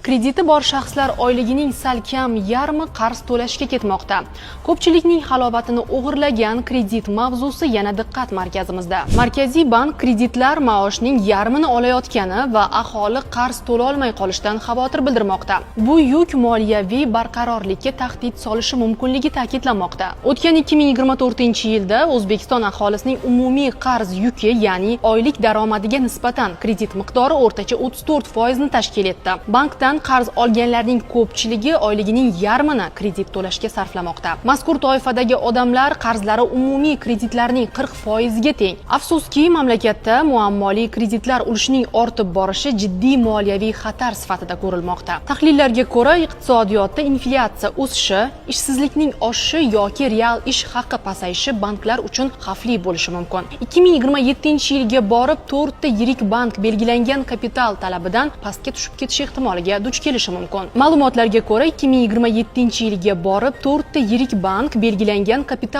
Krediti bor shaxslar oyligining salkam yarmi qarz to'lashga ketmoqda. Ko'pchilikning halovatini o'g'irlagan kredit mavzusi yana diqqat markazimizda. Markaziy bank kreditlar maoshning yarmini olayotgani va aholi qarz to'la olmay qolishidan xavotir bildirmoqda. Bu yuk moliyaviy barqarorlikka tahdid solishi mumkinligi ta'kidlanmoqda. O'tgan 2024-yilda O'zbekiston aholisining umumiy qarz yuki, ya'ni oylik daromadiga nisbatan kredit miqdori o'rtacha 34% ni tashkil etdi. Bankdan qarz olganlarning ko'pchiligi oyligining yarmini kredit to'lashga sarflamoqda. Mazkur toifadagi odamlar qarzlari umumiy kreditlarning 40% ga teng. Afsuski, mamlakatda muammoli kreditlar ulushining ortib borishi jiddiy moliyaviy xatar sifatida ko'rilmoqda. Tahlillarga ko'ra, iqtisodiyotda inflyatsiya o'sishi, ishsizlikning oshishi yoki real ish haqi pasayishi banklar uchun xavfli bo'lishi mumkin. 2027-yilga borib 4 ta yirik bank belgilangan kapital talabidan pastga tushib ketish ehtimoliga duch kelishi mumkin. Ma'lumotlarga ko'ra, 2027-yilga borib 4 ta yirik bank belgilangan kapital